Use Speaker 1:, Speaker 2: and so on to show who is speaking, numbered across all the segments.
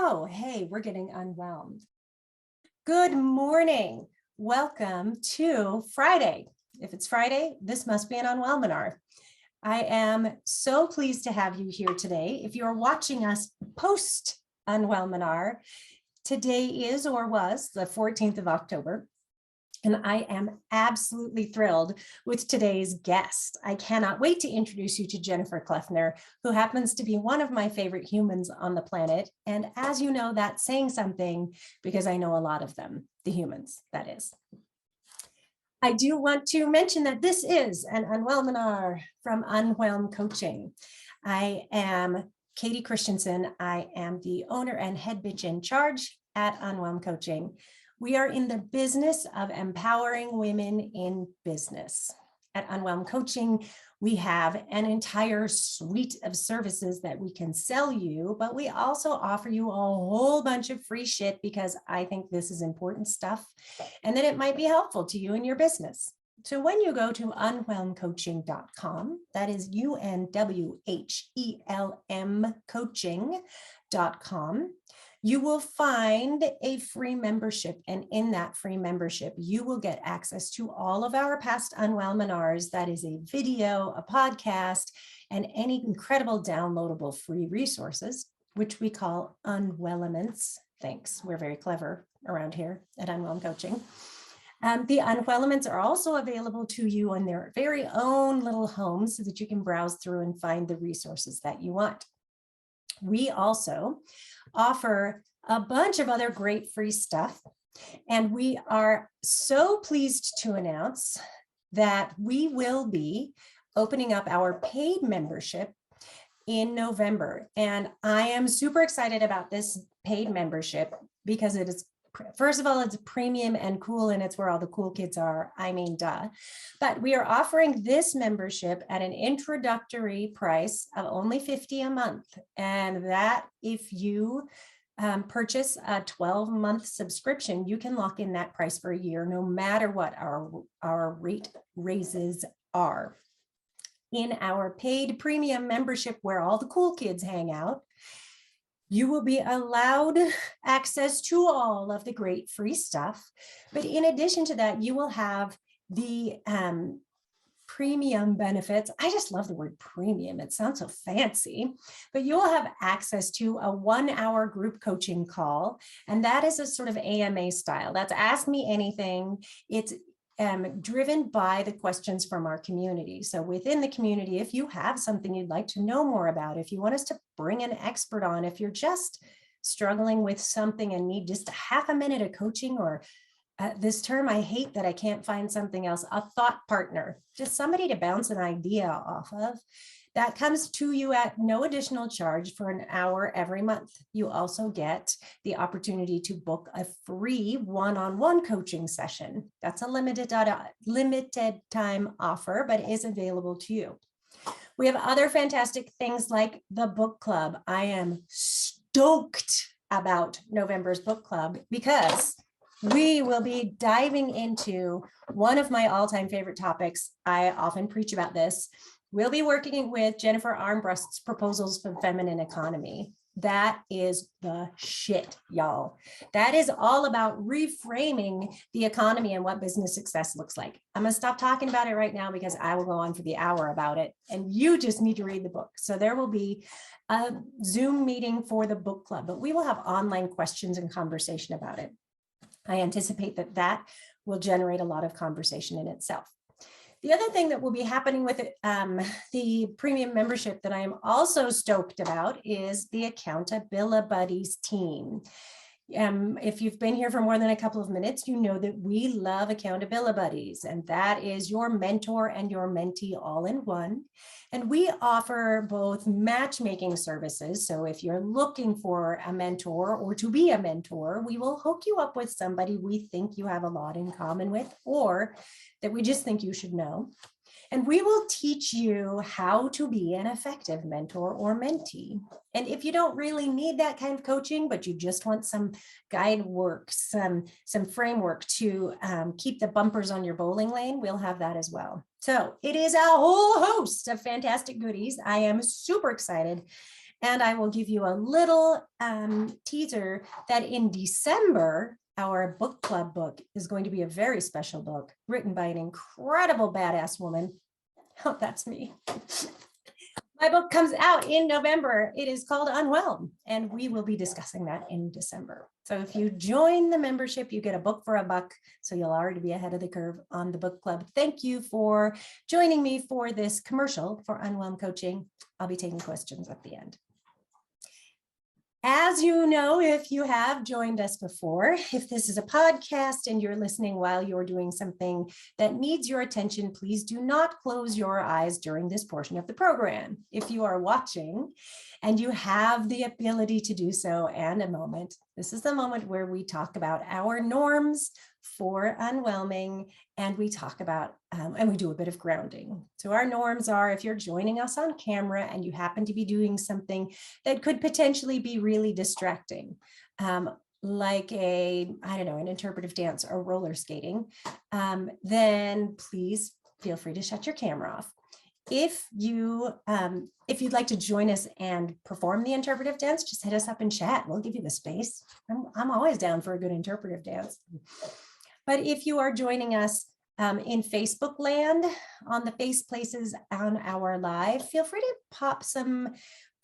Speaker 1: Oh, hey, we're getting unwhelmed. Good morning. Welcome to Friday. If it's Friday, this must be an Unwhelminar. I am so pleased to have you here today. If you're watching us post Unwhelminar, today is or was the 14th of October. And I am absolutely thrilled with today's guest. I cannot wait to introduce you to Jennifer Kleffner, who happens to be one of my favorite humans on the planet. And as you know, that's saying something because I know a lot of them, the humans, that is. I do want to mention that this is an Unwhelminar from Unwhelm Coaching. I am Katie Christensen. I am the owner and head bitch in charge at Unwhelm Coaching. We are in the business of empowering women in business. At Unwhelm Coaching, we have an entire suite of services that we can sell you, but we also offer you a whole bunch of free shit because I think this is important stuff and that it might be helpful to you in your business. So when you go to unwhelmcoaching.com, that is UNWHELM coaching.com, you will find a free membership, and in that free membership, you will get access to all of our past Unwhelminars. That is a video, a podcast, and any incredible downloadable free resources, which we call Unwhelments. Thanks, we're very clever around here at Unwhelm Coaching. The Unwhelments are also available to you on their very own little homes so that you can browse through and find the resources that you want. We also offer a bunch of other great free stuff. And we are so pleased to announce that we will be opening up our paid membership in November. And I am super excited about this paid membership because it is, first of all, it's premium and cool, and it's where all the cool kids are. I mean, duh. But we are offering this membership at an introductory price of only $50 a month. And that, if you purchase a 12-month subscription, you can lock in that price for a year, no matter what our rate raises are. In our paid premium membership, where all the cool kids hang out, you will be allowed access to all of the great free stuff. But in addition to that, you will have the premium benefits. I just love the word premium. It sounds so fancy, but you will have access to a 1-hour group coaching call. And that is a sort of AMA style. That's Ask Me Anything. It's driven by the questions from our community. So within the community, if you have something you'd like to know more about, if you want us to bring an expert on, if you're just struggling with something and need just a half a minute of coaching, or this term I hate that I can't find something else, a thought partner, just somebody to bounce an idea off of, that comes to you at no additional charge for an hour every month. You also get the opportunity to book a free one-on-one coaching session. That's a limited time offer, but is available to you. We have other fantastic things like the book club. I am stoked about November's book club because we will be diving into one of my all-time favorite topics. I often preach about this. We'll be working with Jennifer Armbrust's Proposals for Feminine Economy. That is the shit, y'all. That is all about reframing the economy and what business success looks like. I'm going to stop talking about it right now because I will go on for the hour about it, and you just need to read the book. So there will be a Zoom meeting for the book club, but we will have online questions and conversation about it. I anticipate that that will generate a lot of conversation in itself. The other thing that will be happening with the premium membership that I am also stoked about is the Accountability Buddies team. If you've been here for more than a couple of minutes, you know that we love Accountability Buddies, and that is your mentor and your mentee all in one. And we offer both matchmaking services. So if you're looking for a mentor or to be a mentor, we will hook you up with somebody we think you have a lot in common with, or that we just think you should know. And we will teach you how to be an effective mentor or mentee. And if you don't really need that kind of coaching, but you just want some guide work, some framework to keep the bumpers on your bowling lane, we'll have that as well. So it is a whole host of fantastic goodies. I am super excited. And I will give you a little teaser that in December, our book club book is going to be a very special book written by an incredible badass woman. Oh, that's me. My book comes out in November. It is called Unwhelm, and we will be discussing that in December. So if you join the membership, you get a book for $1. So you'll already be ahead of the curve on the book club. Thank you for joining me for this commercial for Unwhelm Coaching. I'll be taking questions at the end. As you know, if you have joined us before, if this is a podcast and you're listening while you're doing something that needs your attention, please do not close your eyes during this portion of the program. If you are watching and you have the ability to do so and a moment, this is the moment where we talk about our norms for unwhelming, and we talk about, and we do a bit of grounding. So our norms are, if you're joining us on camera and you happen to be doing something that could potentially be really distracting, like an interpretive dance or roller skating, then please feel free to shut your camera off. If you'd like to join us and perform the interpretive dance, just hit us up in chat. We'll give you the space. I'm always down for a good interpretive dance. But if you are joining us in Facebook land, on the face places on our live, feel free to pop some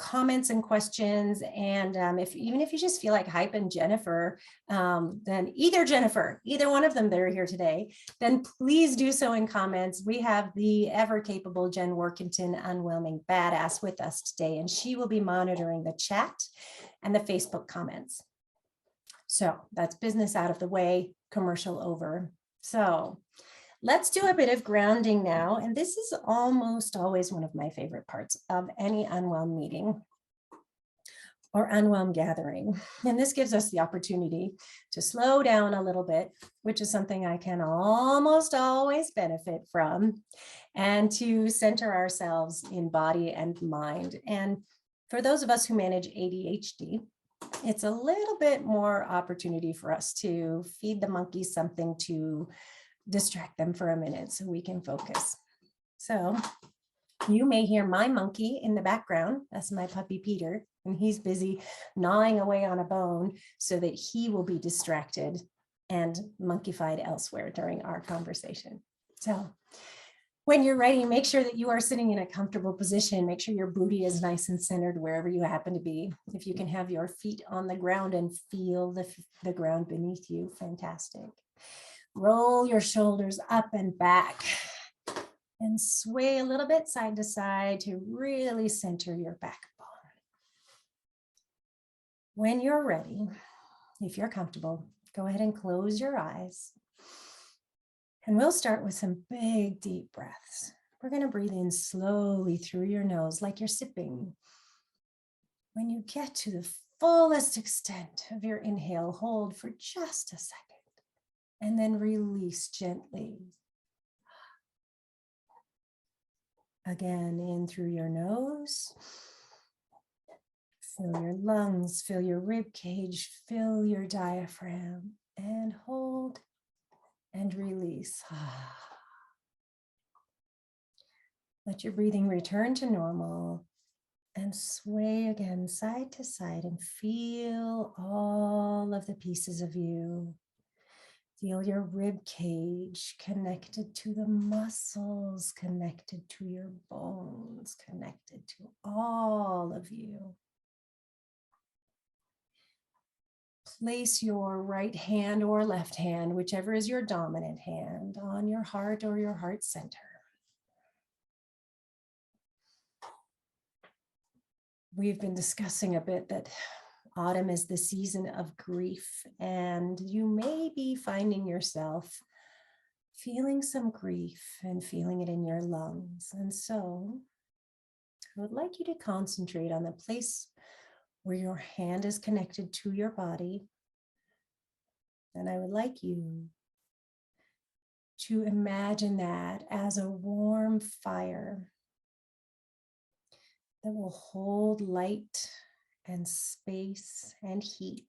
Speaker 1: comments and questions. And even if you just feel like hyping Jennifer, then either one of them that are here today, then please do so in comments. We have the ever capable Jen Workington, Unwhelming Badass, with us today, and she will be monitoring the chat and the Facebook comments. So that's business out of the way, commercial over. So let's do a bit of grounding now. And this is almost always one of my favorite parts of any Unwhelm meeting or Unwhelm gathering. And this gives us the opportunity to slow down a little bit, which is something I can almost always benefit from, and to center ourselves in body and mind. And for those of us who manage ADHD, it's a little bit more opportunity for us to feed the monkeys something to distract them for a minute so we can focus. So you may hear my monkey in the background. That's my puppy Peter, and he's busy gnawing away on a bone so that he will be distracted and monkeyfied elsewhere during our conversation. So when you're ready, make sure that you are sitting in a comfortable position. Make sure your booty is nice and centered wherever you happen to be. If you can have your feet on the ground and feel the ground beneath you, fantastic. Roll your shoulders up and back and sway a little bit side to side to really center your backbone. When you're ready, if you're comfortable, go ahead and close your eyes. And we'll start with some big, deep breaths. We're going to breathe in slowly through your nose like you're sipping. When you get to the fullest extent of your inhale, hold for just a second, and then release gently. Again, in through your nose. Fill your lungs, fill your rib cage, fill your diaphragm, and hold and release. Let your breathing return to normal and sway again side to side and feel all of the pieces of you. Feel your rib cage connected to the muscles, connected to your bones, connected to all of you. Place your right hand or left hand, whichever is your dominant hand, on your heart or your heart center. We've been discussing a bit that autumn is the season of grief, and you may be finding yourself feeling some grief and feeling it in your lungs. And so I would like you to concentrate on the place where your hand is connected to your body. And I would like you to imagine that as a warm fire that will hold light and space and heat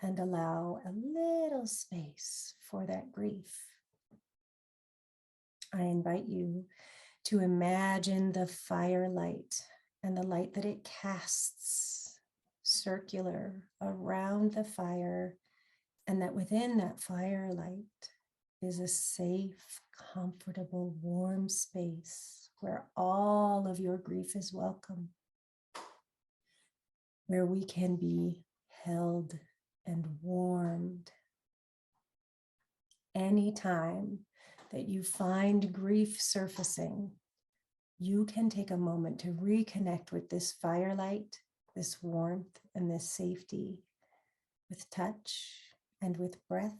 Speaker 1: and allow a little space for that grief. I invite you to imagine the firelight and the light that it casts circular around the fire, and that within that firelight is a safe, comfortable, warm space where all of your grief is welcome, where we can be held and warmed. Anytime that you find grief surfacing, you can take a moment to reconnect with this firelight, this warmth, and this safety with touch and with breath.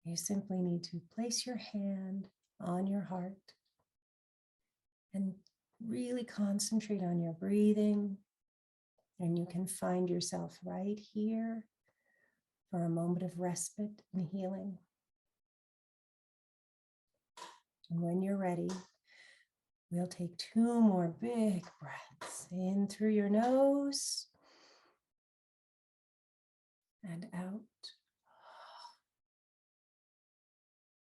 Speaker 1: You simply need to place your hand on your heart and really concentrate on your breathing. And you can find yourself right here for a moment of respite and healing. And when you're ready, we'll take 2 more big breaths in through your nose and out,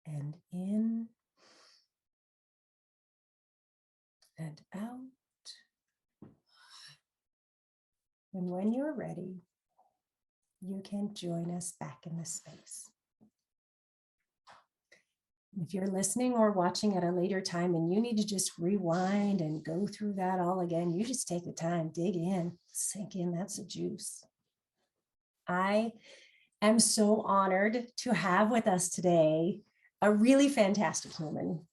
Speaker 1: and in and out. And when you're ready, you can join us back in this space. If you're listening or watching at a later time and you need to just rewind and go through that all again, you just take the time, dig in, sink in, that's the juice. I am so honored to have with us today a really fantastic human.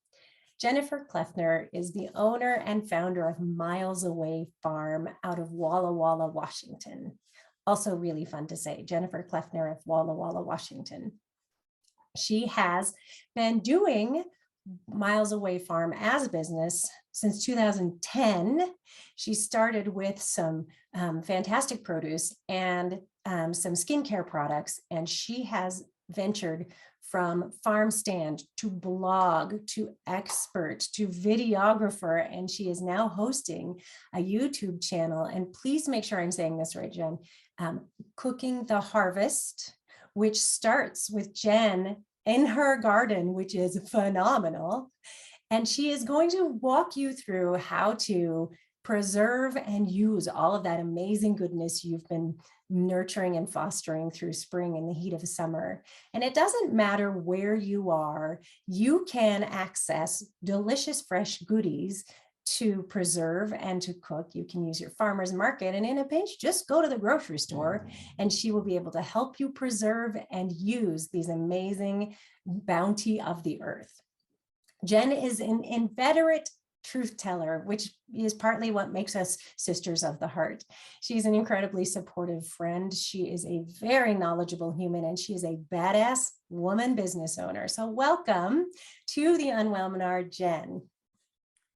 Speaker 1: Jennifer Kleffner is the owner and founder of Miles Away Farm out of Walla Walla, Washington. Also really fun to say, Jennifer Kleffner of Walla Walla, Washington. She has been doing Miles Away Farm as a business since 2010. She started with some fantastic produce and some skincare products, and she has ventured from farm stand to blog to expert to videographer, and she is now hosting a YouTube channel. And please make sure I'm saying this right, Jen. Cooking the Harvest, which starts with Jen in her garden, which is phenomenal. And she is going to walk you through how to preserve and use all of that amazing goodness you've been nurturing and fostering through spring and the heat of summer. And it doesn't matter where you are, you can access delicious fresh goodies to preserve and to cook. You can use your farmer's market, and in a pinch, just go to the grocery store and she will be able to help you preserve and use these amazing bounty of the earth. Jen is an inveterate truth teller, which is partly what makes us sisters of the heart. She's an incredibly supportive friend. She is a very knowledgeable human, and she is a badass woman business owner. So welcome to the Unwhelminar, Jen.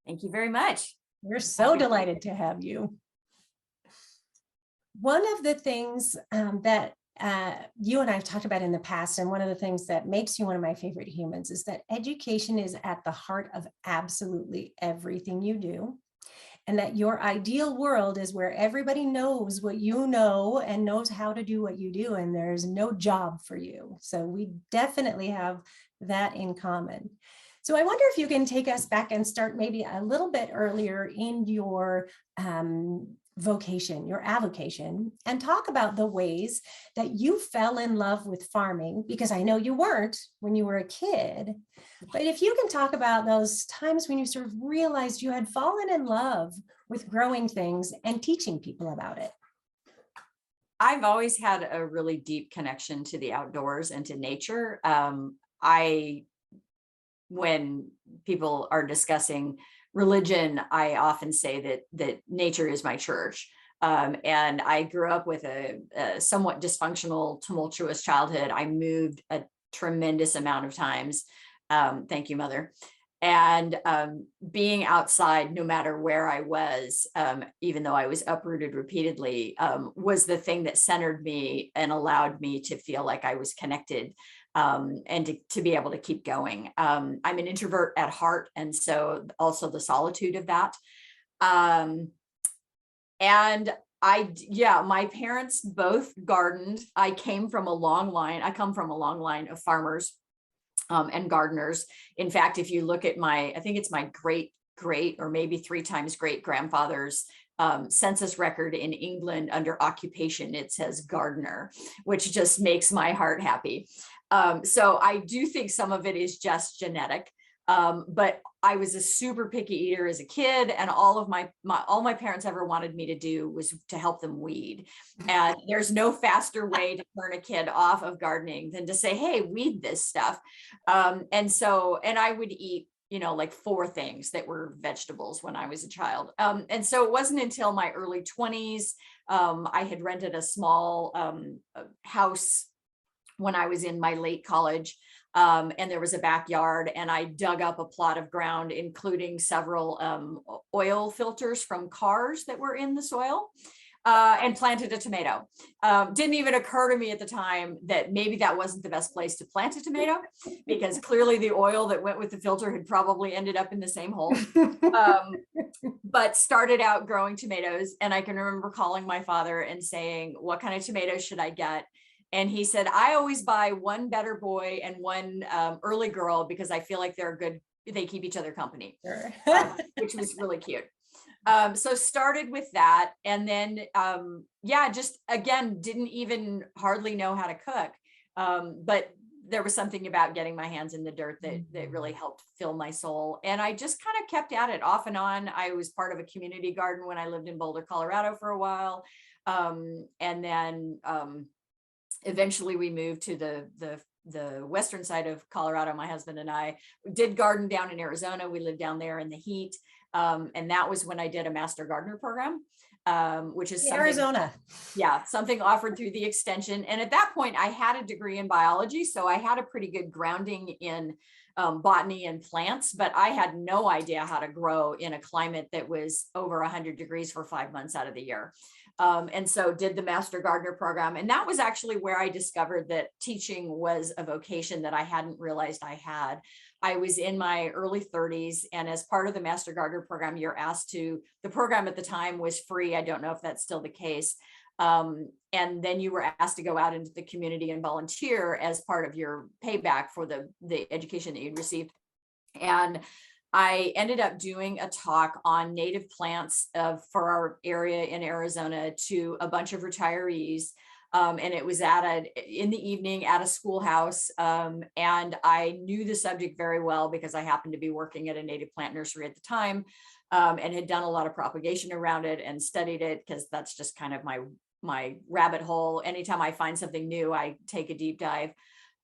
Speaker 2: Thank you very much.
Speaker 1: We're so delighted to have you. One of the things that you and I have talked about in the past, and one of the things that makes you one of my favorite humans, is that education is at the heart of absolutely everything you do. And that your ideal world is where everybody knows what you know and knows how to do what you do, and there's no job for you. So we definitely have that in common. So I wonder if you can take us back and start maybe a little bit earlier in your vocation, your avocation, and talk about the ways that you fell in love with farming, because I know you weren't when you were a kid. But if you can talk about those times when you sort of realized you had fallen in love with growing things and teaching people about it.
Speaker 2: I've always had a really deep connection to the outdoors and to nature. When people are discussing religion, I often say that nature is my church. And I grew up with a somewhat dysfunctional, tumultuous childhood. I moved a tremendous amount of times. Thank you, Mother. And being outside, no matter where I was, even though I was uprooted repeatedly, was the thing that centered me and allowed me to feel like I was connected, and to be able to keep going. I'm an introvert at heart, and so also the solitude of that. And my parents both gardened. I come from a long line of farmers and gardeners. In fact, if you look at I think it's my great great, or maybe 3 times great grandfather's census record in England under occupation, it says gardener, which just makes my heart happy. So I do think some of it is just genetic. But I was a super picky eater as a kid, and all of all my parents ever wanted me to do was to help them weed. And there's no faster way to turn a kid off of gardening than to say, hey, weed this stuff. And I would eat, like 4 things that were vegetables when I was a child. And so it wasn't until my early 20s, I had rented a small house when I was in my late college. And there was a backyard, and I dug up a plot of ground, including several oil filters from cars that were in the soil, and planted a tomato. Didn't even occur to me at the time that maybe that wasn't the best place to plant a tomato, because clearly the oil that went with the filter had probably ended up in the same hole. But started out growing tomatoes. And I can remember calling my father and saying, what kind of tomatoes should I get? And he said, I always buy one better boy and one early girl, because I feel like they're good. They keep each other company,
Speaker 1: Sure.
Speaker 2: which was really cute. So started with that. And then, just again, didn't even hardly know how to cook. But there was something about getting my hands in the dirt that really helped fill my soul. And I just kind of kept at it off and on. I was part of a community garden when I lived in Boulder, Colorado for a while. And then, eventually we moved to the western side of Colorado. My husband and I did garden down in Arizona. We lived down there in the heat. And that was when I did a master gardener program, which is
Speaker 1: Arizona.
Speaker 2: Yeah, something offered through the extension. And at that point I had a degree in biology. So I had a pretty good grounding in botany and plants, but I had no idea how to grow in a climate that was over 100 degrees for 5 months out of the year. And so did the Master Gardener program. And that was actually where I discovered that teaching was a vocation that I hadn't realized I had. I was in my early 30s, and as part of the Master Gardener program, you're asked to, the program at the time was free. I don't know if that's still the case. And then you were asked to go out into the community and volunteer as part of your payback for the education that you'd received. And I ended up doing a talk on native plants for our area in Arizona to a bunch of retirees. And it was in the evening at a schoolhouse. And I knew the subject very well because I happened to be working at a native plant nursery at the time, and had done a lot of propagation around it and studied it, because that's just kind of my rabbit hole. Anytime I find something new, I take a deep dive.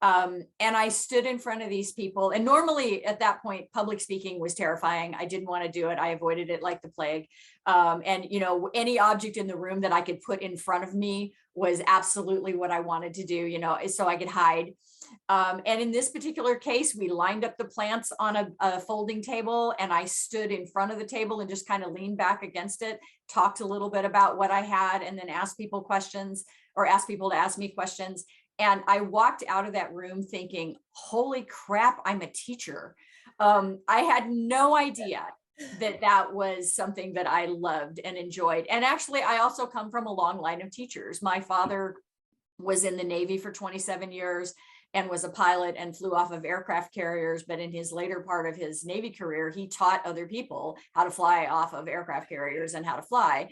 Speaker 2: And I stood in front of these people, and normally at that point, public speaking was terrifying. I didn't want to do it. I avoided it like the plague. And any object in the room that I could put in front of me was absolutely what I wanted to do, so I could hide. And in this particular case, we lined up the plants on a folding table, and I stood in front of the table and just kind of leaned back against it, talked a little bit about what I had, and then asked people questions, or asked people to ask me questions. And I walked out of that room thinking, holy crap, I'm a teacher. I had no idea that was something that I loved and enjoyed. And actually, I also come from a long line of teachers. My father was in the Navy for 27 years and was a pilot and flew off of aircraft carriers. But in his later part of his Navy career, he taught other people how to fly off of aircraft carriers and how to fly.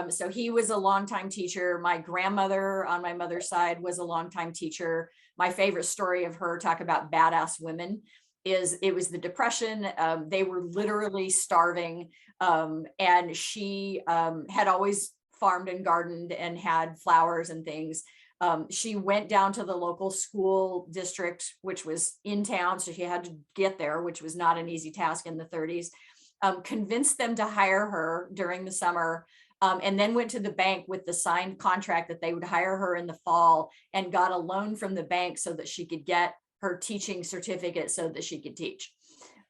Speaker 2: So he was a longtime teacher. My grandmother on my mother's side was a longtime teacher. My favorite story of her, talk about badass women, is it was the Depression. They were literally starving. And she had always farmed and gardened and had flowers and things. She went down to the local school district, which was in town, so she had to get there, which was not an easy task in the 30s, convinced them to hire her during the summer, and then went to the bank with the signed contract that they would hire her in the fall, and got a loan from the bank so that she could get her teaching certificate so that she could teach.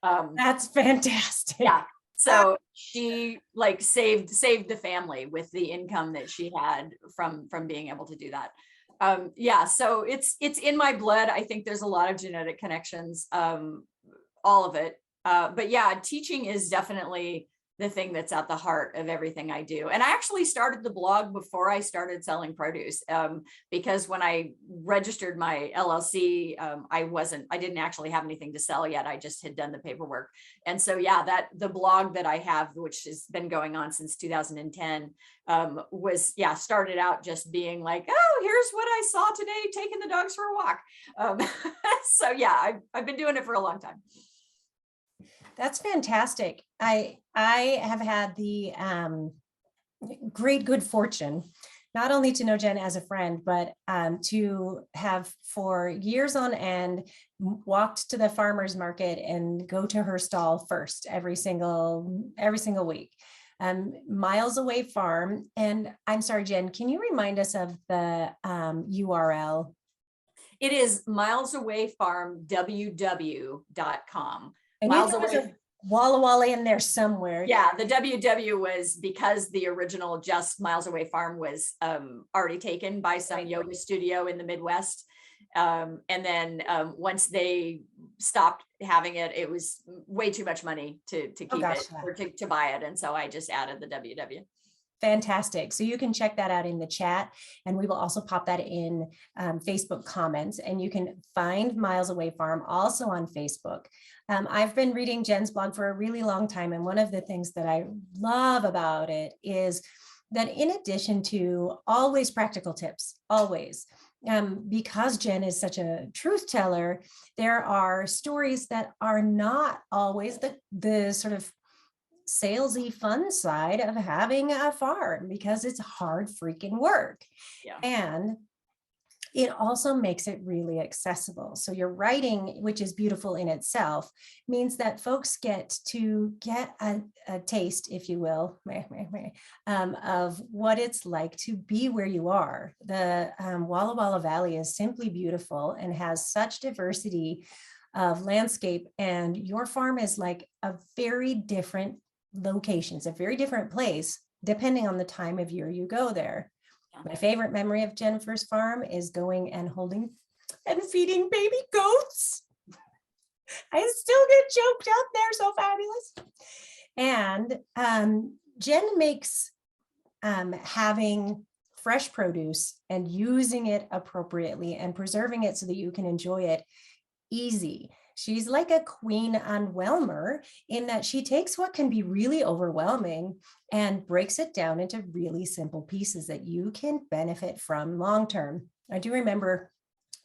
Speaker 1: That's fantastic.
Speaker 2: Yeah. So she saved the family with the income that she had from being able to do that. So it's in my blood. I think there's a lot of genetic connections, all of it. But yeah, teaching is definitely the thing that's at the heart of everything I do. And I actually started the blog before I started selling produce, because when I registered my LLC, I didn't actually have anything to sell yet. I just had done the paperwork. And so, yeah, the blog that I have, which has been going on since 2010, started out just being like, oh, here's what I saw today, taking the dogs for a walk. So yeah, I've been doing it for a long time.
Speaker 1: That's fantastic. I have had the great good fortune not only to know Jen as a friend, but to have for years on end walked to the farmer's market and go to her stall first every single week. Miles Away Farm. And I'm sorry, Jen, can you remind us of the URL?
Speaker 2: It is milesawayfarmww.com.
Speaker 1: Miles Away. Walla Walla in there somewhere.
Speaker 2: Yeah, the WW was because the original Just Miles Away Farm was already taken by some yoga studio in the Midwest. And then once they stopped having it, it was way too much money to keep it or to buy it. And so I just added the WW.
Speaker 1: Fantastic. So you can check that out in the chat, and we will also pop that in Facebook comments, and you can find Miles Away Farm also on Facebook. I've been reading Jen's blog for a really long time, and one of the things that I love about it is that in addition to always practical tips, always, because Jen is such a truth teller, there are stories that are not always the sort of salesy fun side of having a farm, because it's hard freaking work. Yeah. And it also makes it really accessible. So your writing, which is beautiful in itself, means that folks get to get a taste, if you will, of what it's like to be where you are. The Walla Walla Valley is simply beautiful and has such diversity of landscape, and your farm is like a very different locations, a very different place, depending on the time of year you go there. Yeah. My favorite memory of Jennifer's farm is going and holding and feeding baby goats. I still get choked up. They're so fabulous. And Jen makes having fresh produce and using it appropriately and preserving it so that you can enjoy it easy. She's like a queen unwhelmer in that she takes what can be really overwhelming and breaks it down into really simple pieces that you can benefit from long-term. I do remember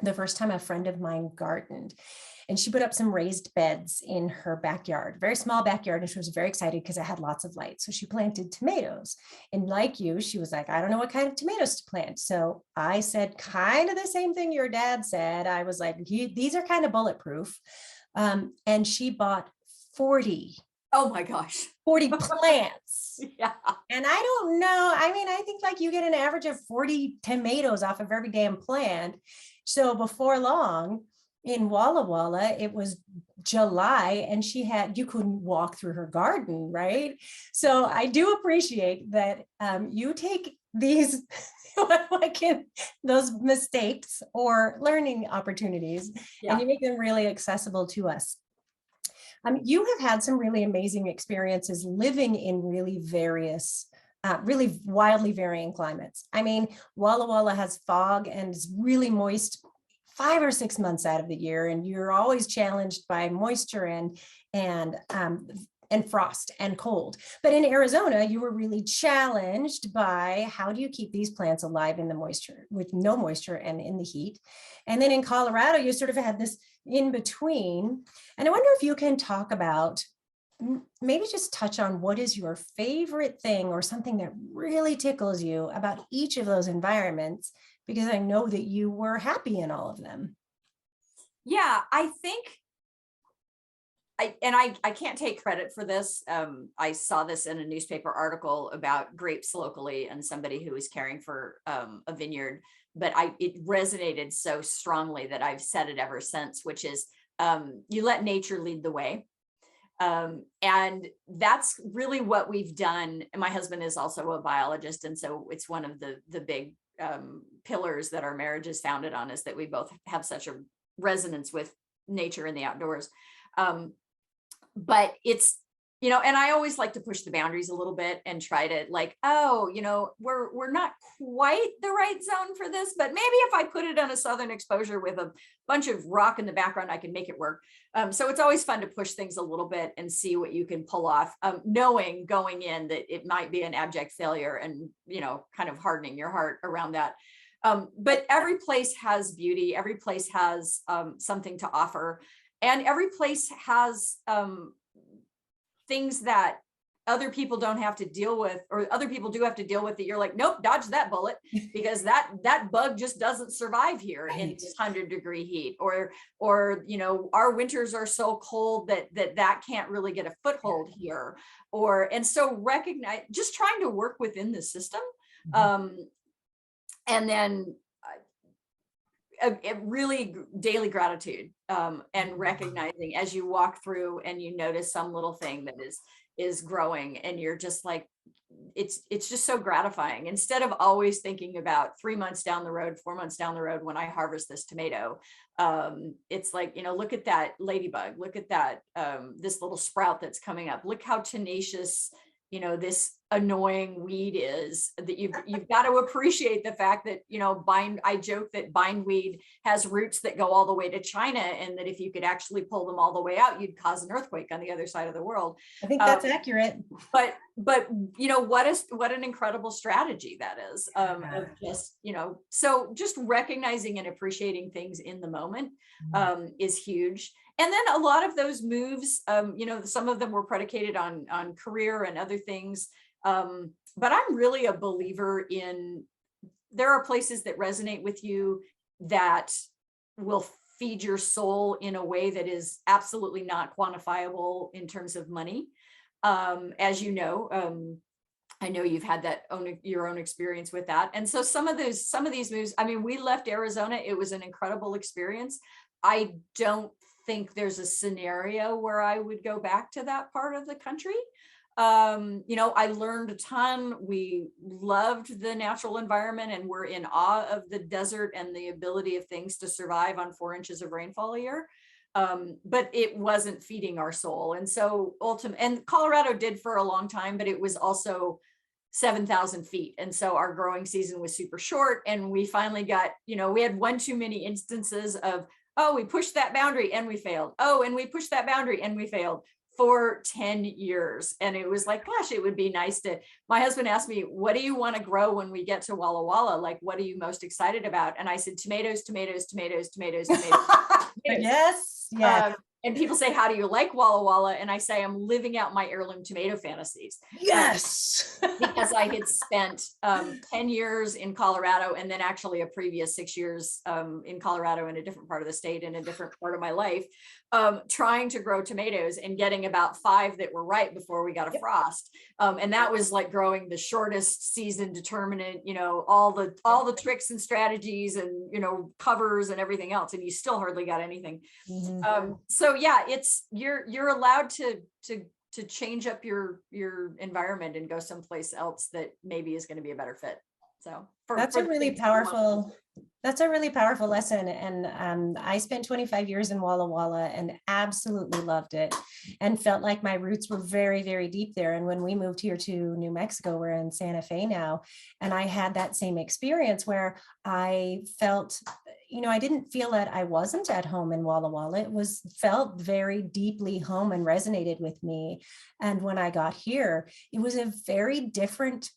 Speaker 1: the first time a friend of mine gardened, and she put up some raised beds in her backyard, very small backyard, and she was very excited because it had lots of light. So she planted tomatoes. And like you, she was like, I don't know what kind of tomatoes to plant. So I said kind of the same thing your dad said. I was like, these are kind of bulletproof. And she bought 40.
Speaker 2: Oh my gosh.
Speaker 1: 40 plants.
Speaker 2: Yeah.
Speaker 1: And I don't know. I mean, I think like you get an average of 40 tomatoes off of every damn plant. So before long, in Walla Walla, it was July and you couldn't walk through her garden, right? So I do appreciate that you take these, those mistakes or learning opportunities, and you make them really accessible to us. You have had some really amazing experiences living in really various really wildly varying climates. I mean, Walla Walla has fog and is really moist 5 or 6 months out of the year, and you're always challenged by moisture and frost and cold. But in Arizona, you were really challenged by how do you keep these plants alive in the moisture, with no moisture and in the heat. And then in Colorado, you sort of had this in between. And I wonder if you can talk about, maybe just touch on what is your favorite thing or something that really tickles you about each of those environments, because I know that you were happy in all of them.
Speaker 2: Yeah, I think, I can't take credit for this. I saw this in a newspaper article about grapes locally and somebody who was caring for a vineyard, but it resonated so strongly that I've said it ever since, which is you let nature lead the way. And that's really what we've done. And my husband is also a biologist. And so it's one of the big pillars that our marriage is founded on, is that we both have such a resonance with nature and the outdoors. But it's and I always like to push the boundaries a little bit and try to like, oh, we're not quite the right zone for this, but maybe if I put it on a southern exposure with a bunch of rock in the background, I can make it work. So it's always fun to push things a little bit and see what you can pull off, knowing going in that it might be an abject failure and, kind of hardening your heart around that. But every place has beauty. Every place has something to offer. And every place has things that other people don't have to deal with, or other people do have to deal with, that you're like, nope, dodge that bullet, because that bug just doesn't survive here in this 100-degree heat, or our winters are so cold that can't really get a foothold here, and so recognize, just trying to work within the system, and then really daily gratitude, and recognizing as you walk through and you notice some little thing that is growing, and you're just like, it's just so gratifying, instead of always thinking about 3 months down the road, 4 months down the road when I harvest this tomato. It's like, look at that ladybug, look at that, this little sprout that's coming up, look how tenacious this annoying weed is, that you've got to appreciate the fact that, I joke that bindweed has roots that go all the way to China, and that if you could actually pull them all the way out, you'd cause an earthquake on the other side of the world.
Speaker 1: I think that's accurate.
Speaker 2: But what an incredible strategy that is, of just, so just recognizing and appreciating things in the moment is huge. And then a lot of those moves, some of them were predicated on career and other things. But I'm really a believer in, there are places that resonate with you that will feed your soul in a way that is absolutely not quantifiable in terms of money. As you know, I know you've had your own experience with that. And so some of these moves, I mean, we left Arizona. It was an incredible experience. I don't think there's a scenario where I would go back to that part of the country. I learned a ton. We loved the natural environment, and we're in awe of the desert and the ability of things to survive on 4 inches of rainfall a year. But it wasn't feeding our soul. And so and Colorado did for a long time, but it was also 7,000 feet. And so our growing season was super short. And we finally got, we had one too many instances of, oh, we pushed that boundary and we failed. Oh, and we pushed that boundary and we failed for 10 years. And it was like, gosh, it would be nice to, my husband asked me, what do you want to grow when we get to Walla Walla? Like, what are you most excited about? And I said, tomatoes, tomatoes, tomatoes, tomatoes, tomatoes.
Speaker 1: Yes. Yeah.
Speaker 2: And people say, how do you like Walla Walla? And I say, I'm living out my heirloom tomato fantasies.
Speaker 1: Yes.
Speaker 2: Because I had spent 10 years in Colorado, and then actually a previous 6 years in Colorado in a different part of the state, in a different part of my life, trying to grow tomatoes and getting about 5 that were right before we got a frost. And that was like growing the shortest season determinant, all the tricks and strategies and, covers and everything else. And you still hardly got anything.
Speaker 1: Mm-hmm.
Speaker 2: So yeah, you're allowed to change up your environment and go someplace else that maybe is going to be a better fit. So
Speaker 1: that's a really powerful lesson. And I spent 25 years in Walla Walla and absolutely loved it, and felt like my roots were very, very deep there. And when we moved here to New Mexico, we're in Santa Fe now, and I had that same experience where I felt, I didn't feel that I wasn't at home in Walla Walla. It felt very deeply home and resonated with me. And when I got here, it was a very different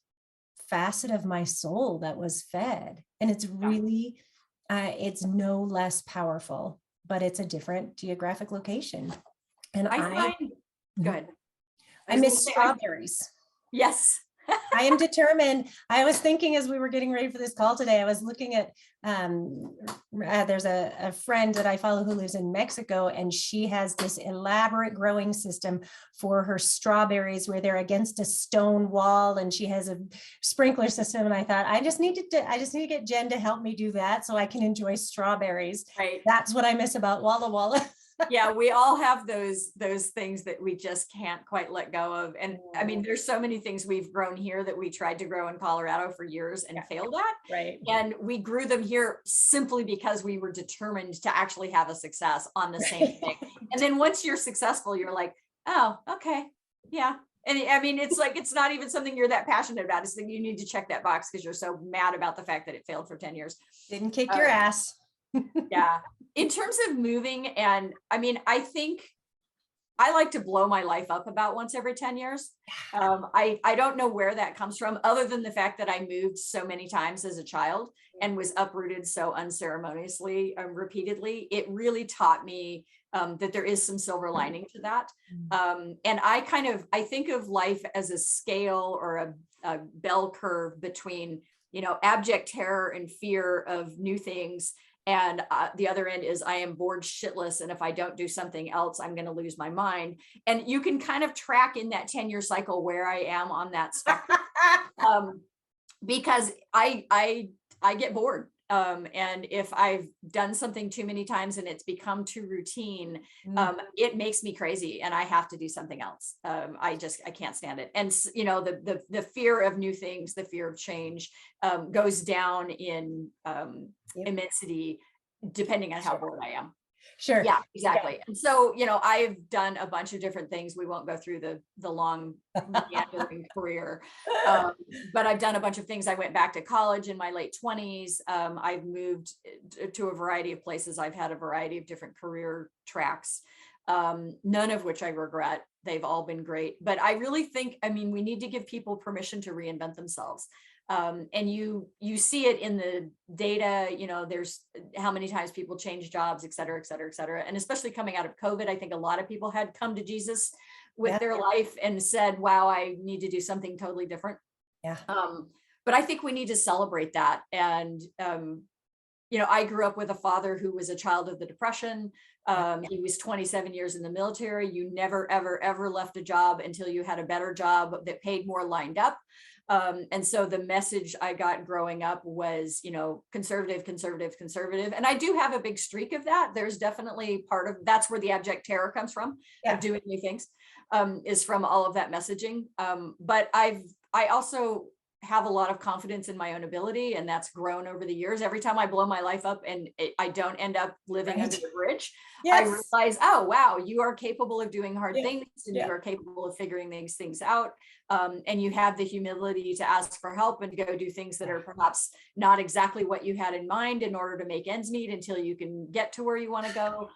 Speaker 1: facet of my soul that was fed. And it's really, it's no less powerful, but it's a different geographic location. And
Speaker 2: go ahead.
Speaker 1: I miss strawberries.
Speaker 2: Yes.
Speaker 1: I am determined. I was thinking as we were getting ready for this call today, I was looking at, there's a friend that I follow who lives in Mexico, and she has this elaborate growing system for her strawberries where they're against a stone wall, and she has a sprinkler system. And I thought, I just need to get Jen to help me do that so I can enjoy strawberries.
Speaker 2: Right.
Speaker 1: That's what I miss about Walla Walla.
Speaker 2: Yeah, we all have those things that we just can't quite let go of. And I mean, there's so many things we've grown here that we tried to grow in Colorado for years and failed at.
Speaker 1: Right.
Speaker 2: And we grew them here simply because we were determined to actually have a success on the same thing. And then once you're successful, you're like, oh, okay. Yeah. And I mean, it's like, it's not even something you're that passionate about. It's like you need to check that box because you're so mad about the fact that it failed for 10 years.
Speaker 1: Didn't kick your ass.
Speaker 2: Yeah. In terms of moving, and I mean, I think I like to blow my life up about once every 10 years. I don't know where that comes from, other than the fact that I moved so many times as a child and was uprooted so unceremoniously, repeatedly. It really taught me that there is some silver lining to that. And I think of life as a scale or a bell curve between, abject terror and fear of new things. And the other end is I am bored shitless. And if I don't do something else, I'm going to lose my mind. And you can kind of track in that 10-year cycle where I am on that spectrum. Because I get bored. And if I've done something too many times and it's become too routine, it makes me crazy and I have to do something else. I can't stand it. And the fear of new things, the fear of change goes down in immensity, depending on how bored I am.
Speaker 1: Sure.
Speaker 2: Yeah, exactly. Yeah. And so, I've done a bunch of different things. We won't go through the long meandering career, but I've done a bunch of things. I went back to college in my late 20s. I've moved to a variety of places. I've had a variety of different career tracks, none of which I regret. They've all been great. But I really think, we need to give people permission to reinvent themselves. And you see it in the data, there's how many times people change jobs, et cetera, et cetera, et cetera. And especially coming out of COVID, I think a lot of people had come to Jesus with their life and said, wow, I need to do something totally different.
Speaker 1: Yeah.
Speaker 2: But I think we need to celebrate that. And, I grew up with a father who was a child of the Depression. He was 27 years in the military. You never, ever, ever left a job until you had a better job that paid more lined up. And so the message I got growing up was, conservative, conservative, conservative. And I do have a big streak of that. There's definitely that's where the abject terror comes from, of doing new things, is from all of that messaging. But I also have a lot of confidence in my own ability, and that's grown over the years. Every time I blow my life up and I don't end up living under the bridge, I realize, oh, wow, you are capable of doing hard things, and you are capable of figuring these things out. And you have the humility to ask for help and go do things that are perhaps not exactly what you had in mind in order to make ends meet until you can get to where you want to go.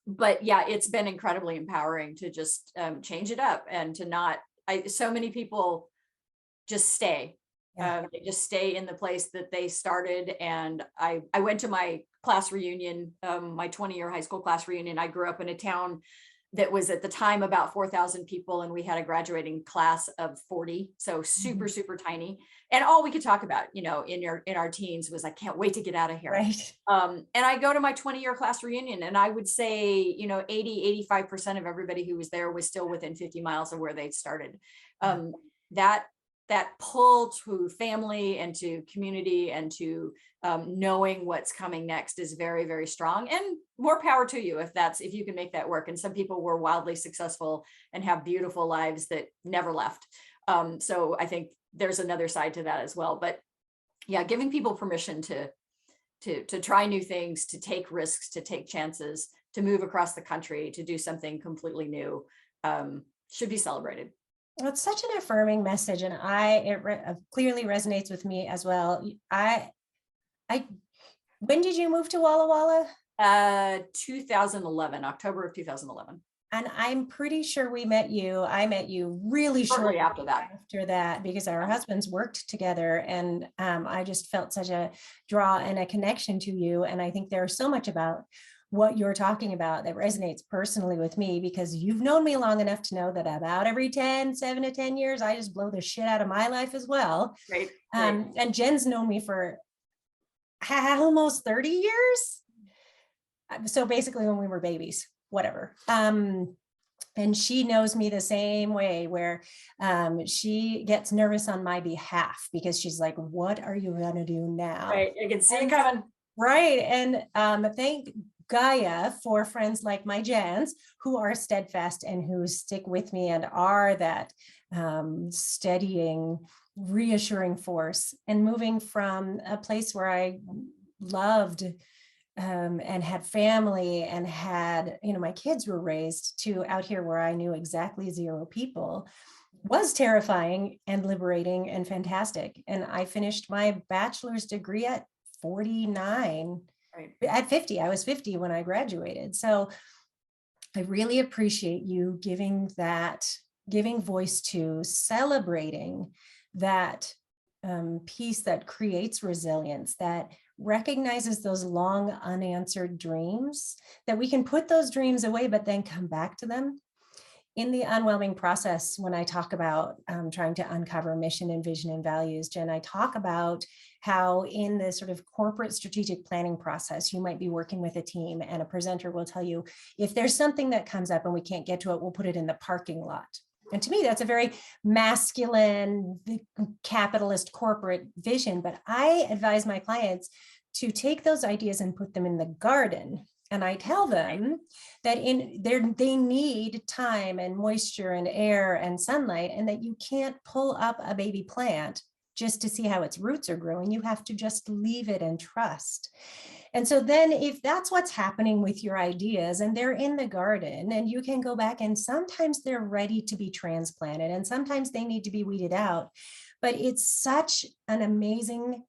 Speaker 2: But yeah, it's been incredibly empowering to just change it up and to so many people just stay. They just stay in the place that they started. And I went to my class reunion, my 20-year high school class reunion. I grew up in a town that was at the time about 4,000 people, and we had a graduating class of 40, so super, super tiny. And all we could talk about, in our teens was, I can't wait to get out of here.
Speaker 1: Right.
Speaker 2: And I go to my 20-year class reunion, and I would say, 80-85% of everybody who was there was still within 50 miles of where they'd started. That pull to family and to community and to knowing what's coming next is very, very strong, and more power to you if you can make that work. And some people were wildly successful and have beautiful lives that never left. So I think there's another side to that as well. But yeah, giving people permission to try new things, to take risks, to take chances, to move across the country, to do something completely new, should be celebrated.
Speaker 1: It's such an affirming message, and it clearly resonates with me as well. When did you move to Walla Walla?
Speaker 2: 2011, October of 2011.
Speaker 1: And I'm pretty sure I met you really shortly
Speaker 2: after that,
Speaker 1: because our husbands worked together, and I just felt such a draw and a connection to you. And I think there's so much about what you're talking about that resonates personally with me, because you've known me long enough to know that about every 7 to 10 years, I just blow the shit out of my life as well.
Speaker 2: Right.
Speaker 1: And Jen's known me for almost 30 years. So basically when we were babies, whatever. And she knows me the same way, where she gets nervous on my behalf because she's like, what are you going to do now?
Speaker 2: Right. I can see it coming.
Speaker 1: Right. And thank Gaia for friends like my Jans, who are steadfast and who stick with me and are that steadying, reassuring force, and moving from a place where I loved and had family and had, my kids were raised to out here where I knew exactly 0 people, was terrifying and liberating and fantastic. And I finished my bachelor's degree at 49.
Speaker 2: Right.
Speaker 1: At 50, I was 50 when I graduated. So I really appreciate you giving voice to, celebrating that piece that creates resilience, that recognizes those long unanswered dreams, that we can put those dreams away, but then come back to them. In the unwhelming process, when I talk about trying to uncover mission and vision and values, Jen, I talk about how in the sort of corporate strategic planning process, you might be working with a team and a presenter will tell you, if there's something that comes up and we can't get to it, we'll put it in the parking lot. And to me, that's a very masculine, capitalist corporate vision. But I advise my clients to take those ideas and put them in the garden. And I tell them that they need time and moisture and air and sunlight, and that you can't pull up a baby plant just to see how its roots are growing. You have to just leave it and trust. And so then if that's what's happening with your ideas and they're in the garden, and you can go back, and sometimes they're ready to be transplanted and sometimes they need to be weeded out. But it's such an amazing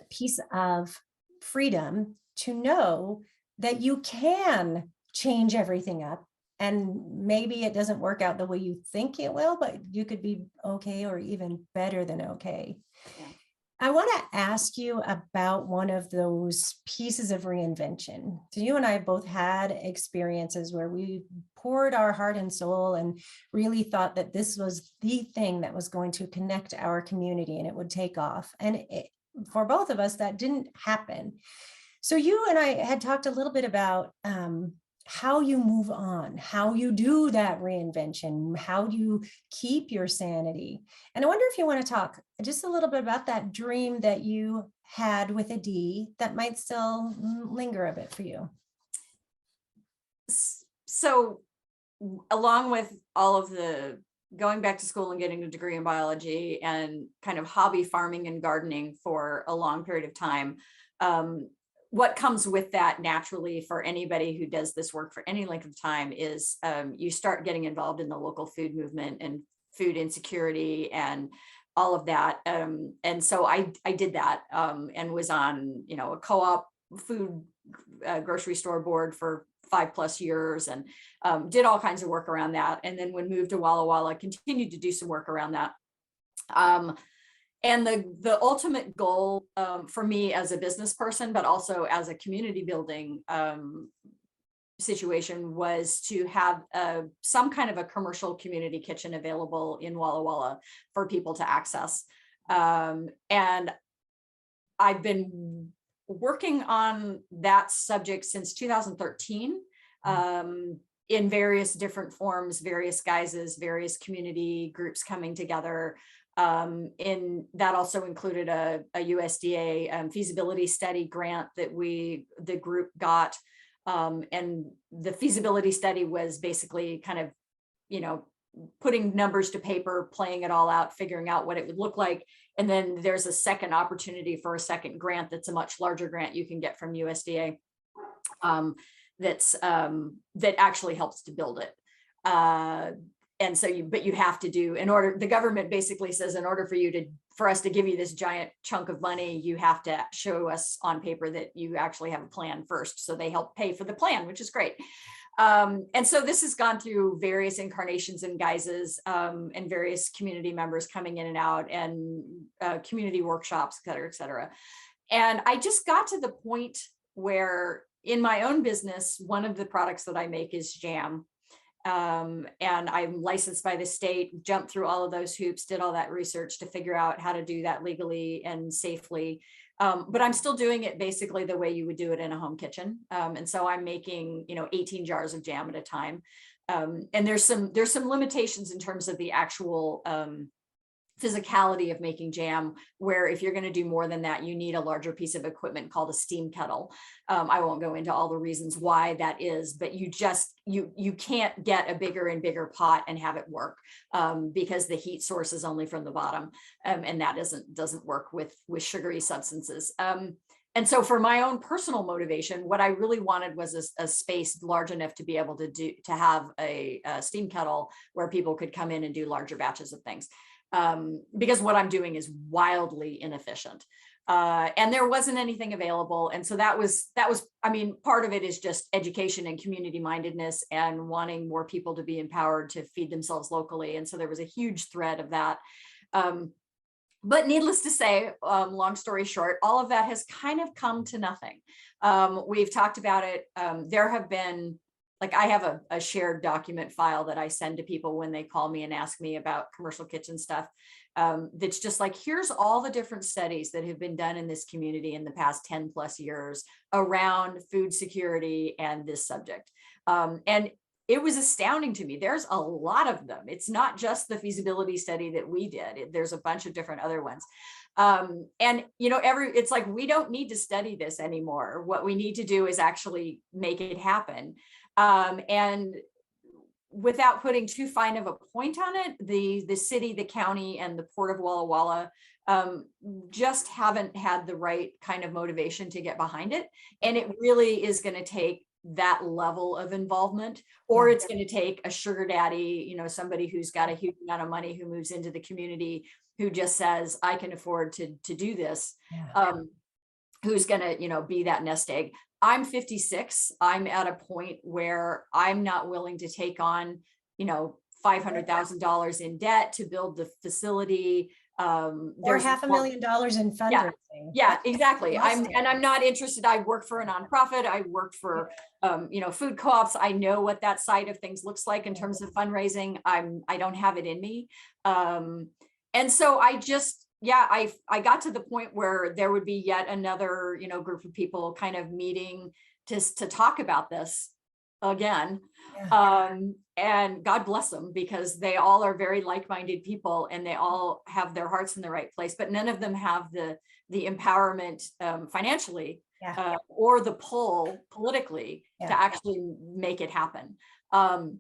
Speaker 1: piece of freedom to know that you can change everything up, and maybe it doesn't work out the way you think it will, but you could be okay or even better than okay. Yeah. I want to ask you about one of those pieces of reinvention. So you and I both had experiences where we poured our heart and soul and really thought that this was the thing that was going to connect our community and it would take off. And for both of us, that didn't happen. So you and I had talked a little bit about how you move on, how you do that reinvention, how do you keep your sanity? And I wonder if you want to talk just a little bit about that dream that you had with a D that might still linger a bit for you.
Speaker 2: So along with all of the going back to school and getting a degree in biology and kind of hobby farming and gardening for a long period of time, what comes with that naturally for anybody who does this work for any length of time is you start getting involved in the local food movement and food insecurity and all of that. And so I did that and was on, a co-op food grocery store board for 5+ years and did all kinds of work around that. And then when moved to Walla Walla, continued to do some work around that. And the ultimate goal for me as a business person, but also as a community building situation, was to have some kind of a commercial community kitchen available in Walla Walla for people to access. And I've been working on that subject since 2013 in various different forms, various guises, various community groups coming together. And that also included a USDA feasibility study grant that the group got. And the feasibility study was basically kind of, putting numbers to paper, playing it all out, figuring out what it would look like. And then there's a second opportunity for a second grant that's a much larger grant you can get from USDA that actually helps to build it. And so you have to do, the government basically says, in order for us to give you this giant chunk of money, you have to show us on paper that you actually have a plan first. So they help pay for the plan, which is great. And so this has gone through various incarnations and guises, and various community members coming in and out, and community workshops, et cetera, et cetera. And I just got to the point where in my own business, one of the products that I make is jam. And I'm licensed by the state, jumped through all of those hoops, did all that research to figure out how to do that legally and safely. But I'm still doing it basically the way you would do it in a home kitchen. And so I'm making, 18 jars of jam at a time. And there's some limitations in terms of the actual physicality of making jam, where if you're going to do more than that, you need a larger piece of equipment called a steam kettle. I won't go into all the reasons why that is, but you can't get a bigger and bigger pot and have it work because the heat source is only from the bottom, and that doesn't work with sugary substances. And And so for my own personal motivation, what I really wanted was a space large enough to be able to have a steam kettle where people could come in and do larger batches of things. Because what I'm doing is wildly inefficient. And there wasn't anything available. And so that was, I mean, part of it is just education and community mindedness and wanting more people to be empowered to feed themselves locally. And so there was a huge thread of that. But needless to say, long story short, all of that has kind of come to nothing. We've talked about it. There have been, like, I have a shared document file that I send to people when they call me and ask me about commercial kitchen stuff. That's just like, here's all the different studies that have been done in this community in the past 10 plus years around food security and this subject. And it was astounding to me. There's a lot of them. It's not just the feasibility study that we did. There's a bunch of different other ones. And, you know, it's like, we don't need to study this anymore. What we need to do is actually make it happen. And without putting too fine of a point on it, the city, the county, and the Port of Walla Walla just haven't had the right kind of motivation to get behind it. And it really is going to take that level of involvement, or it's going to take a sugar daddy, you know, somebody who's got a huge amount of money who moves into the community, who just says, I can afford to do this, who's going to, you know, be that nest egg. I'm 56. I'm at a point where I'm not willing to take on, you know, $500,000 in debt to build the facility.
Speaker 1: Or $500,000 in fundraising.
Speaker 2: Yeah, exactly. I'm not interested. I work for a nonprofit. I work for, you know, food co-ops. I know what that side of things looks like in terms of fundraising. I don't have it in me. And so I just, I got to the point where there would be yet another, you know, group of people kind of meeting to talk about this again. And God bless them, because they all are very like-minded people and they all have their hearts in the right place, but none of them have the empowerment financially or the pull politically to actually make it happen. And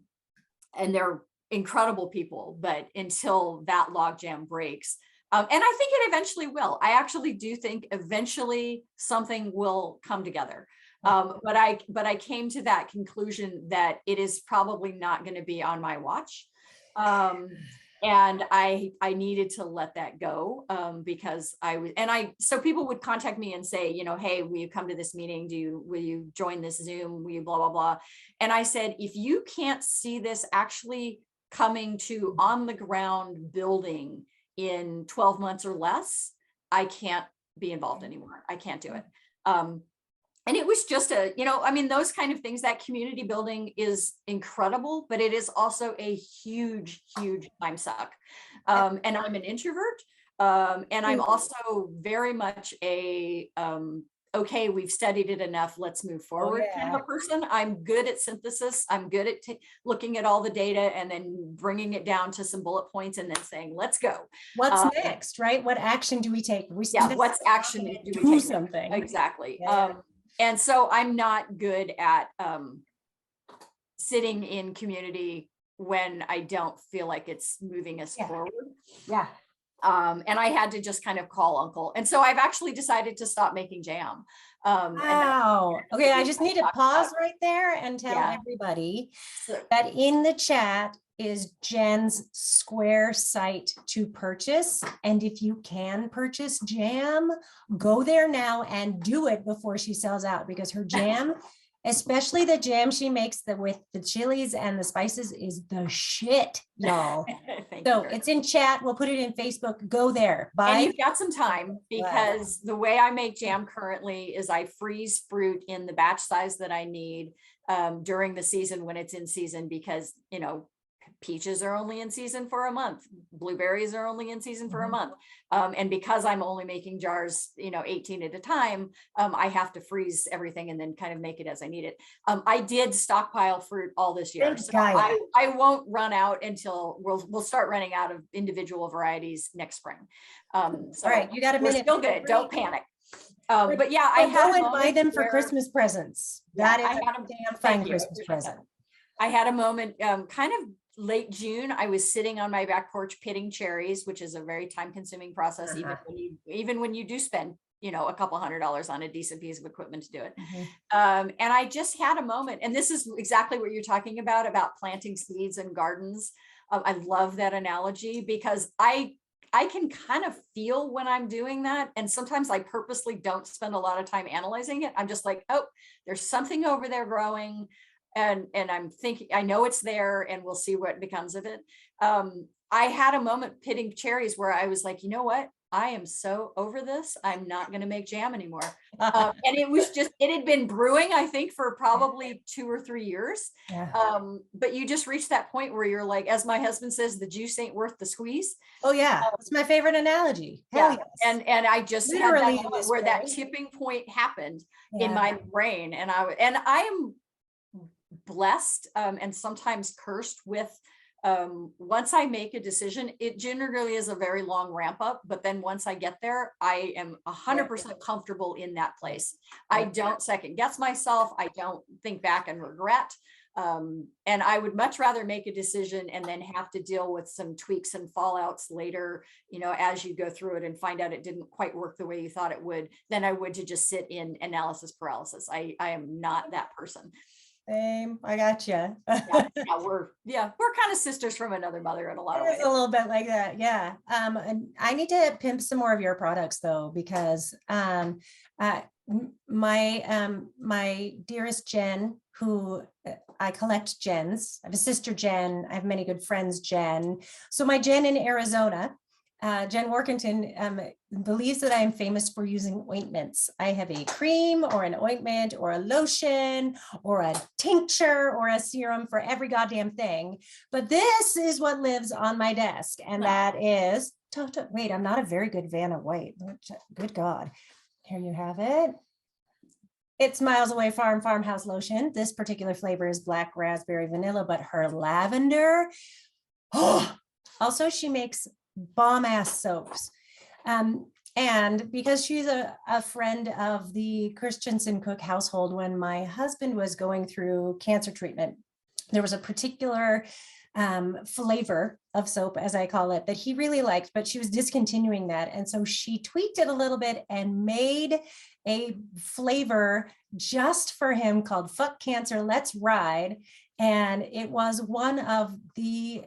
Speaker 2: they're incredible people, but until that logjam breaks, and I think it eventually will. I actually do think eventually something will come together. But I came to that conclusion that it is probably not going to be on my watch. And I needed to let that go, because so people would contact me and say, you know, hey, will you come to this meeting? Will you join this Zoom? Will you blah, blah, blah. And I said, if you can't see this actually coming to on the ground building in 12 months or less, I can't be involved anymore. I can't do it. And it was just you know, I mean, those kind of things, that community building is incredible, but it is also a huge, huge time suck. And I'm an introvert. And I'm also very much a, okay, we've studied it enough, let's move forward kind of a person. I'm good at synthesis. I'm good at looking at all the data and then bringing it down to some bullet points and then saying, let's go.
Speaker 1: What's next, right? What action do we take?
Speaker 2: What's action do we take?
Speaker 1: Something.
Speaker 2: Exactly. And so I'm not good at sitting in community when I don't feel like it's moving us forward. And I had to just kind of call uncle. And so I've actually decided to stop making jam.
Speaker 1: Wow. Okay, I just need to pause right there and tell everybody that in the chat is Jen's Square site to purchase. And if you can purchase jam, go there now and do it before she sells out, because her jam, especially the jam she makes with the chilies and the spices, is the shit, y'all. So it's in chat. We'll put it in Facebook. Go there. Buy.
Speaker 2: And you've got some time, because the way I make jam currently is I freeze fruit in the batch size that I need during the season when it's in season, because, you know, peaches are only in season for a month. Blueberries are only in season for a month. And because I'm only making jars, you know, 18 at a time, I have to freeze everything and then kind of make it as I need it. I did stockpile fruit all this year. So I won't run out until we'll start running out of individual varieties next spring. So
Speaker 1: all right, you got a minute.
Speaker 2: Still good. Don't panic. But yeah, I
Speaker 1: go and buy them for Christmas presents. That is a damn fine Christmas present.
Speaker 2: I had a moment, kind of late June. I was sitting on my back porch pitting cherries, which is a very time-consuming process. Even when you do spend a couple $100 on a decent piece of equipment to do it.
Speaker 1: Mhm.
Speaker 2: And I just had a moment, and this is exactly what you're talking about planting seeds and gardens. I love that analogy because I can kind of feel when I'm doing that. And sometimes I purposely don't spend a lot of time analyzing it. I'm just like, oh, there's something over there growing. And I'm thinking, I know it's there, and we'll see what becomes of it. I had a moment pitting cherries where I was like, you know what? I am so over this. I'm not going to make jam anymore. And it had been brewing, I think, for probably 2 or 3 years.
Speaker 1: Yeah.
Speaker 2: But you just reach that point where you're like, as my husband says, the juice ain't worth the squeeze.
Speaker 1: Oh yeah, it's my favorite analogy. Hell
Speaker 2: Yeah.
Speaker 1: yes.
Speaker 2: And I just had
Speaker 1: Literally
Speaker 2: that
Speaker 1: in
Speaker 2: moment
Speaker 1: this
Speaker 2: where that
Speaker 1: way.
Speaker 2: tipping point happened in
Speaker 1: Yeah.
Speaker 2: my brain. And I am blessed and sometimes cursed with once I make a decision, it generally is a very long ramp up, but then once I get there, I am 100% comfortable in that place. I don't second guess myself. I don't think back and regret. And I would much rather make a decision and then have to deal with some tweaks and fallouts later, as you go through it and find out it didn't quite work the way you thought it would, than I would to just sit in analysis paralysis. I am not that person.
Speaker 1: Same. I gotcha.
Speaker 2: We're kind of sisters from another mother in a lot of ways.
Speaker 1: It's a little bit like that. Yeah. And I need to pimp some more of your products though, because my dearest Jen, who I collect Jens. I have a sister Jen. I have many good friends, Jen. So my Jen in Arizona, Jen Workington, believes that I am famous for using ointments. I have a cream or an ointment or a lotion or a tincture or a serum for every goddamn thing. But this is what lives on my desk. And that is, wait, I'm not a very good Vanna White. Good God. Here you have it. It's Miles Away Farmhouse lotion. This particular flavor is black raspberry vanilla, but her lavender. Oh, also she makes bomb ass soaps. And because she's a friend of the Christensen Cook household, when my husband was going through cancer treatment, there was a particular flavor of soap, as I call it, that he really liked, but she was discontinuing that. And so she tweaked it a little bit and made a flavor just for him called Fuck Cancer, Let's Ride. And it was one of the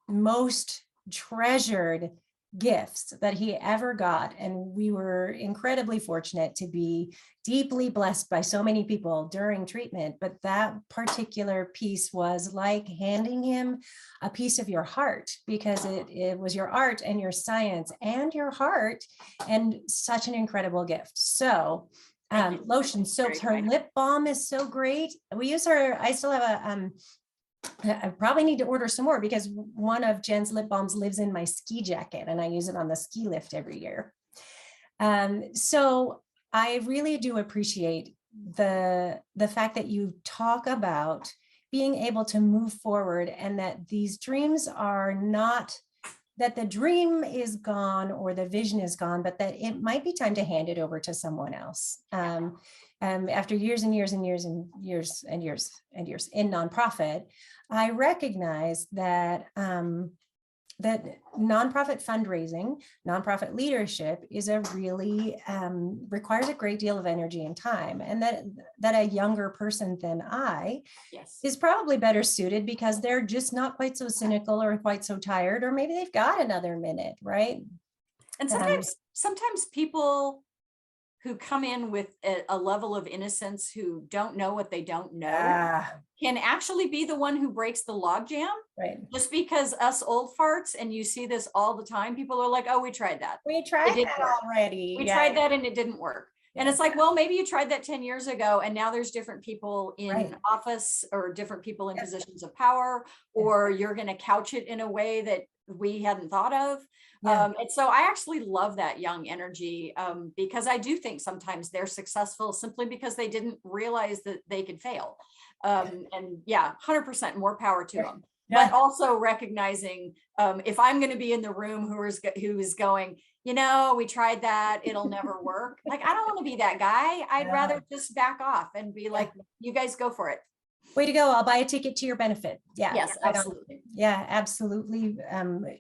Speaker 1: most treasured gifts that he ever got. And we were incredibly fortunate to be deeply blessed by so many people during treatment. But that particular piece was like handing him a piece of your heart, because it was your art and your science and your heart, and such an incredible gift. So lotion, soaps, her lip balm is so great. We use her, I still have I probably need to order some more, because one of Jen's lip balms lives in my ski jacket and I use it on the ski lift every year. So I really do appreciate the fact that you talk about being able to move forward, and that these dreams are not, that the dream is gone or the vision is gone, but that it might be time to hand it over to someone else. After years and years and years and years and years and years in nonprofit, I recognize that that nonprofit fundraising, nonprofit leadership is a really requires a great deal of energy and time, and that a younger person than I is probably better suited, because they're just not quite so cynical or quite so tired, or maybe they've got another minute, right?
Speaker 2: And sometimes people who come in with a level of innocence, who don't know what they don't know, can actually be the one who breaks the logjam.
Speaker 1: Right.
Speaker 2: Just because us old farts, and you see this all the time, people are like, oh, we tried that.
Speaker 1: We tried that already.
Speaker 2: We tried that and it didn't work. And it's like, well, maybe you tried that 10 years ago, and now there's different people in office, or different people in positions of power, or you're going to couch it in a way that we hadn't thought of. And so I actually love that young energy, because I do think sometimes they're successful simply because they didn't realize that they could fail. And 100% more power to them. But also recognizing, if I'm going to be in the room who is going, we tried that, it'll never work. Like, I don't want to be that guy. I'd rather just back off and be like, you guys go for it.
Speaker 1: Way to go. I'll buy a ticket to your benefit. Yeah.
Speaker 2: Yes, absolutely.
Speaker 1: Yeah, absolutely.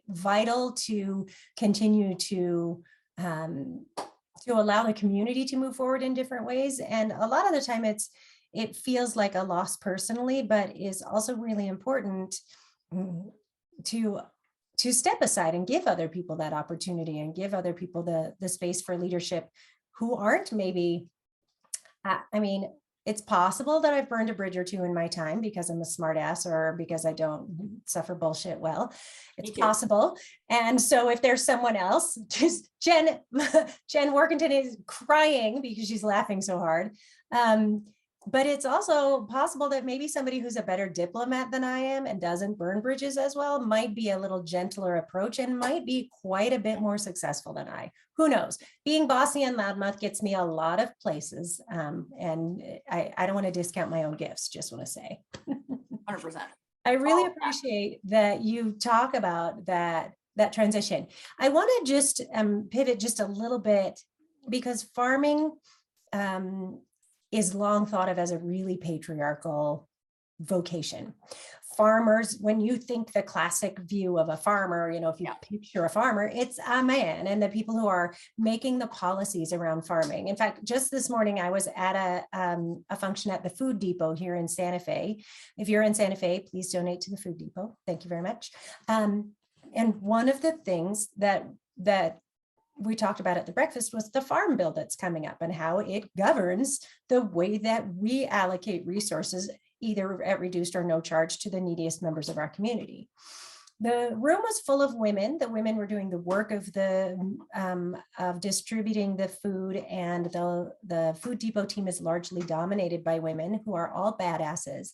Speaker 1: Vital to continue to to allow the community to move forward in different ways. And a lot of the time it feels like a loss personally, but is also really important mm, to step aside and give other people that opportunity and give other people the space for leadership who aren't maybe, I mean, it's possible that I've burned a bridge or two in my time because I'm a smartass or because I don't suffer bullshit well. It's possible. And so if there's someone else, just Jen Workington is crying because she's laughing so hard. But it's also possible that maybe somebody who's a better diplomat than I am and doesn't burn bridges as well might be a little gentler approach and might be quite a bit more successful than I. Who knows? Being bossy and loudmouth gets me a lot of places. And I don't want to discount my own gifts, just want to say.
Speaker 2: 100%.
Speaker 1: I really appreciate that you talk about that transition. I want to just pivot just a little bit because farming is long thought of as a really patriarchal vocation. Farmers, when you think the classic view of a farmer, you know, if you picture a farmer, it's a man and the people who are making the policies around farming. In fact, just this morning, I was at a function at the Food Depot here in Santa Fe. If you're in Santa Fe, please donate to the Food Depot. Thank you very much. And one of the things that we talked about at the breakfast was the farm bill that's coming up and how it governs the way that we allocate resources, either at reduced or no charge, to the neediest members of our community. The room was full of women. The women were doing the work of of distributing the food, and the Food Depot team is largely dominated by women who are all badasses.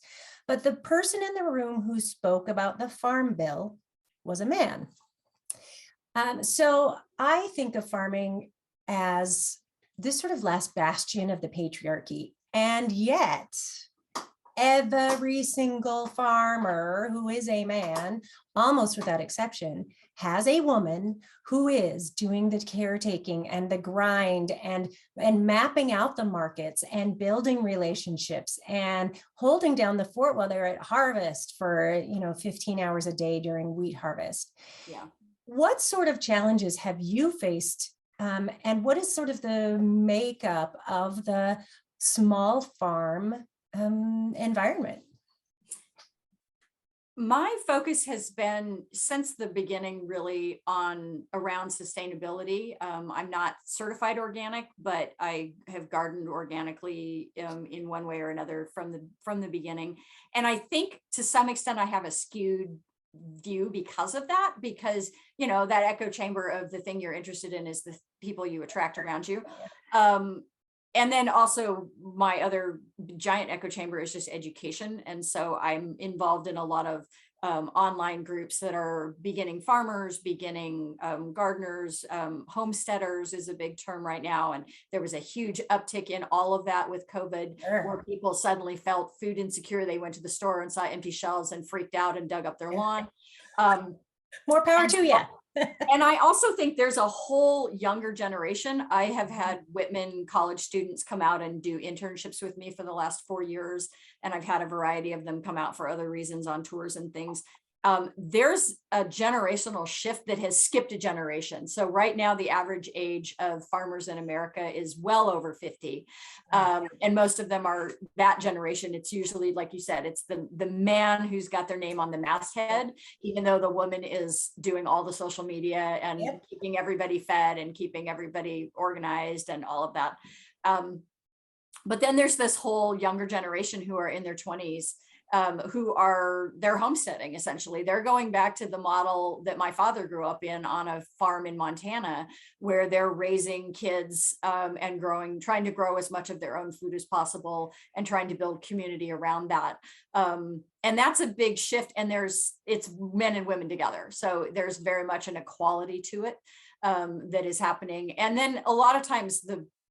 Speaker 1: But the person in the room who spoke about the farm bill was a man. So I think of farming as this sort of last bastion of the patriarchy. And yet every single farmer who is a man, almost without exception, has a woman who is doing the caretaking and the grind and mapping out the markets and building relationships and holding down the fort while they're at harvest for 15 hours a day during wheat harvest.
Speaker 2: Yeah.
Speaker 1: What sort of challenges have you faced, and what is sort of the makeup of the small farm environment?
Speaker 2: My focus has been since the beginning really around sustainability. I'm not certified organic, but I have gardened organically in one way or another from the beginning. And I think to some extent I have a skewed view because of that, because that echo chamber of the thing you're interested in is the people you attract around you. And then also my other giant echo chamber is just education. And so I'm involved in a lot of online groups that are beginning farmers, beginning gardeners, homesteaders is a big term right now. And there was a huge uptick in all of that with COVID, where people suddenly felt food insecure. They went to the store and saw empty shelves and freaked out and dug up their lawn.
Speaker 1: More power to you.
Speaker 2: And I also think there's a whole younger generation. I have had Whitman college students come out and do internships with me for the last 4 years. And I've had a variety of them come out for other reasons on tours and things. There's a generational shift that has skipped a generation. So right now, the average age of farmers in America is well over 50. And most of them are that generation. It's usually, like you said, it's the man who's got their name on the masthead, even though the woman is doing all the social media and keeping everybody fed and keeping everybody organized and all of that. But then there's this whole younger generation who are in their 20s. They're homesteading, essentially. They're going back to the model that my father grew up in on a farm in Montana, where they're raising kids and trying to grow as much of their own food as possible and trying to build community around that. And that's a big shift. And it's men and women together. So there's very much an equality to it that is happening. And then a lot of times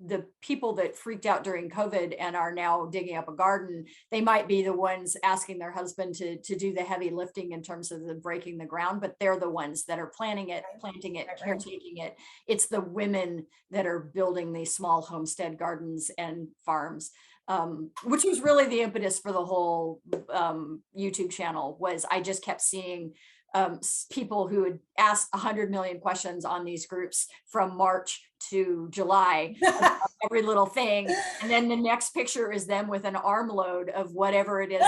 Speaker 2: the people that freaked out during COVID and are now digging up a garden, they might be the ones asking their husband to do the heavy lifting in terms of the breaking the ground, but they're the ones that are planting it, caretaking it. It's the women that are building these small homestead gardens and farms, which was really the impetus for the whole YouTube channel. Was I just kept seeing people who would ask 100 million questions on these groups from March to July, about every little thing. And then the next picture is them with an armload of whatever it is.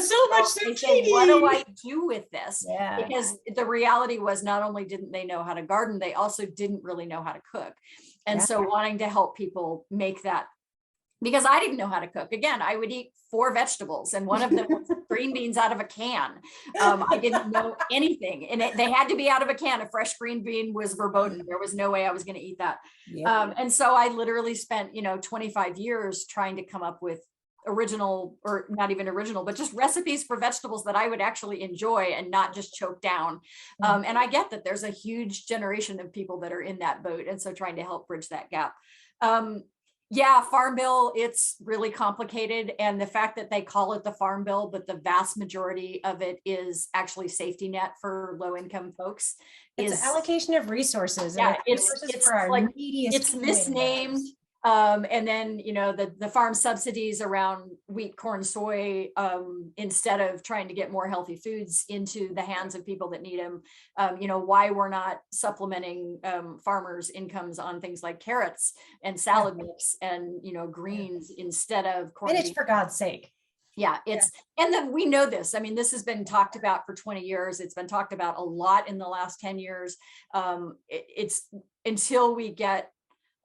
Speaker 1: So much
Speaker 2: They said,
Speaker 1: zucchini.
Speaker 2: what do I do with this?
Speaker 1: Yeah.
Speaker 2: Because the reality was, not only didn't they know how to garden, they also didn't really know how to cook. And so wanting to help people make that, because I didn't know how to cook. Again, I would eat 4 vegetables, and one of them was green beans out of a can. I didn't know anything, and they had to be out of a can. A fresh green bean was verboten. There was no way I was going to eat that. Yep. And so I literally spent, 25 years trying to come up with original, or not even original, but just recipes for vegetables that I would actually enjoy and not just choke down. And I get that there's a huge generation of people that are in that boat. And so trying to help bridge that gap. Yeah, Farm Bill, it's really complicated. And the fact that they call it the Farm Bill, but the vast majority of it is actually safety net for low income folks.
Speaker 1: It's allocation of resources.
Speaker 2: Yeah,
Speaker 1: and it's for our
Speaker 2: like,
Speaker 1: neediest
Speaker 2: it's misnamed. And then, the farm subsidies around wheat, corn, soy, instead of trying to get more healthy foods into the hands of people that need them, why we're not supplementing farmers' incomes on things like carrots and salad mix and, greens instead of corn.
Speaker 1: And it's for God's sake.
Speaker 2: Yeah, and then we know this. I mean, this has been talked about for 20 years. It's been talked about a lot in the last 10 years. It's until we get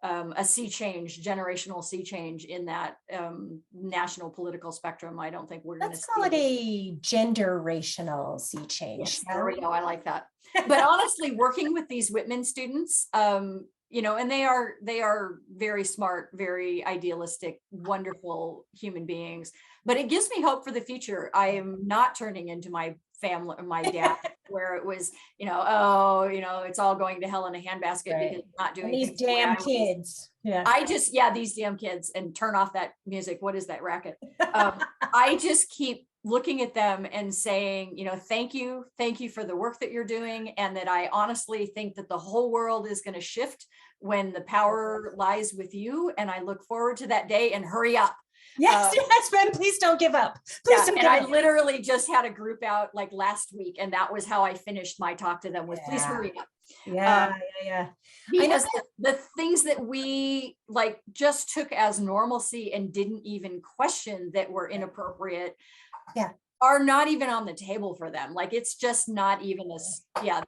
Speaker 2: a sea change, generational sea change in that national political spectrum, I don't think we're going to see.
Speaker 1: Let's call it a generational sea change.
Speaker 2: Yes, there we go. I like that. But honestly, working with these Whitman students, and they are very smart, very idealistic, wonderful human beings. But it gives me hope for the future. I am not turning into my family, my dad, where it was, it's all going to hell in a handbasket because I'm not doing
Speaker 1: these damn kids. Yeah.
Speaker 2: These damn kids, and turn off that music. What is that racket? I just keep looking at them and saying, thank you for the work that you're doing. And that I honestly think that the whole world is going to shift when the power lies with you. And I look forward to that day, and hurry up.
Speaker 1: Yes, Ben, please don't give up.
Speaker 2: I literally just had a group out like last week, and that was how I finished my talk to them, was please hurry up.
Speaker 1: Yeah.
Speaker 2: Because the things that we just took as normalcy and didn't even question that were inappropriate are not even on the table for them. Like, it's just not even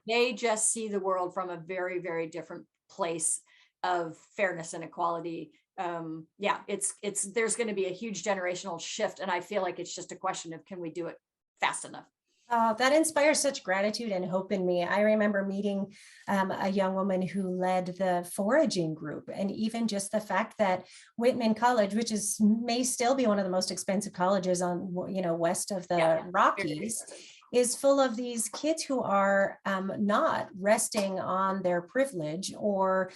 Speaker 2: they just see the world from a very, very different place of fairness and equality. There's going to be a huge generational shift, and I feel like it's just a question of, can we do it fast enough?
Speaker 1: That inspires such gratitude and hope in me. I remember meeting a young woman who led the foraging group, and even just the fact that Whitman College, which may still be one of the most expensive colleges on west of the Rockies, is full of these kids who are not resting on their privilege, or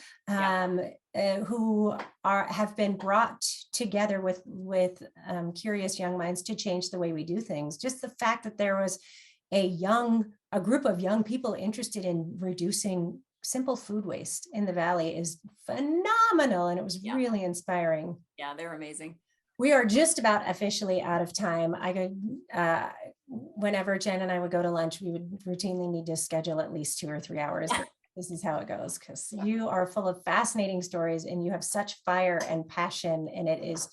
Speaker 1: who have been brought together with curious young minds to change the way we do things. Just the fact that there was a group of young people interested in reducing simple food waste in the Valley is phenomenal, and it was really inspiring.
Speaker 2: Yeah, they're amazing.
Speaker 1: We are just about officially out of time. Whenever Jen and I would go to lunch, we would routinely need to schedule at least 2 or 3 hours. This is how it goes, because you are full of fascinating stories, and you have such fire and passion, and it is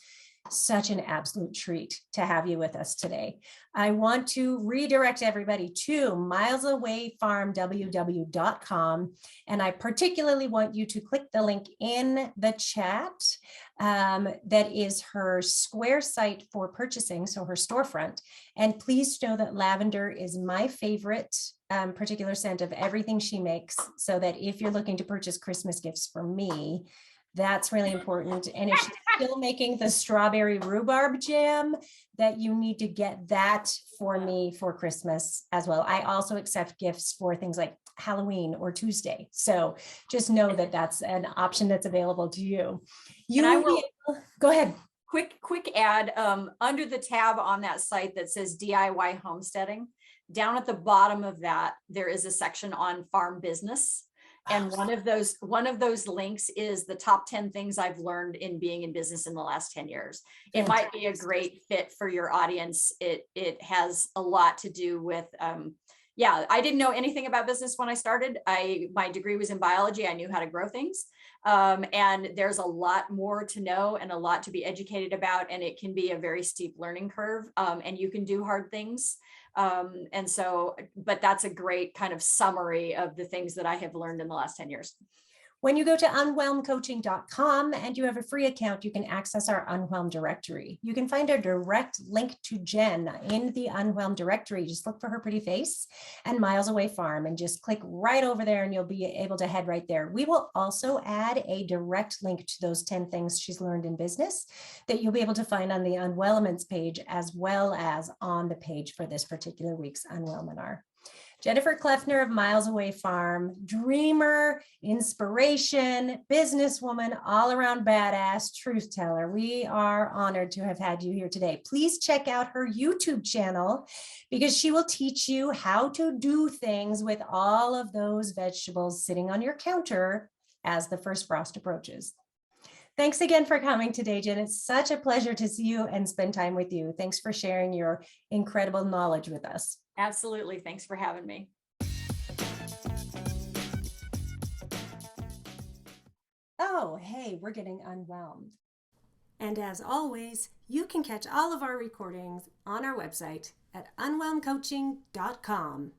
Speaker 1: such an absolute treat to have you with us today. I want to redirect everybody to milesawayfarmww.com, and I particularly want you to click the link in the chat. That is her Square site for purchasing, so her storefront. And please know that lavender is my favorite particular scent of everything she makes, so that if you're looking to purchase Christmas gifts for me, that's really important. And if she's still making the strawberry rhubarb jam, that you need to get that for me for Christmas as well. I also accept gifts for things like Halloween or Tuesday. So just know that that's an option that's available to you. Go ahead.
Speaker 2: Quick ad, under the tab on that site that says DIY homesteading, down at the bottom of that, there is a section on farm business. And one of those links is the top 10 things I've learned in being in business in the last 10 years. It might be a great fit for your audience. It has a lot to do with, yeah, I didn't know anything about business when I started. My degree was in biology. I knew how to grow things. And there's a lot more to know and a lot to be educated about. And it can be a very steep learning curve. And you can do hard things. And so, but that's a great kind of summary of the things that I have learned in the last 10 years.
Speaker 1: When you go to unwhelmcoaching.com and you have a free account, you can access our Unwhelm directory. You can find a direct link to Jen in the Unwhelm directory. Just look for her pretty face and Miles Away Farm and just click right over there and you'll be able to head right there. We will also add a direct link to those 10 things she's learned in business that you'll be able to find on the Unwhelments page as well as on the page for this particular week's Unwhelminar. Jennifer Kleffner of Miles Away Farm, dreamer, inspiration, businesswoman, all around badass, truth teller. We are honored to have had you here today. Please check out her YouTube channel because she will teach you how to do things with all of those vegetables sitting on your counter as the first frost approaches. Thanks again for coming today, Jen. It's such a pleasure to see you and spend time with you. Thanks for sharing your incredible knowledge with us.
Speaker 2: Absolutely. Thanks for having me.
Speaker 1: Oh, hey, we're getting unwhelmed. And as always, you can catch all of our recordings on our website at unwhelmcoaching.com.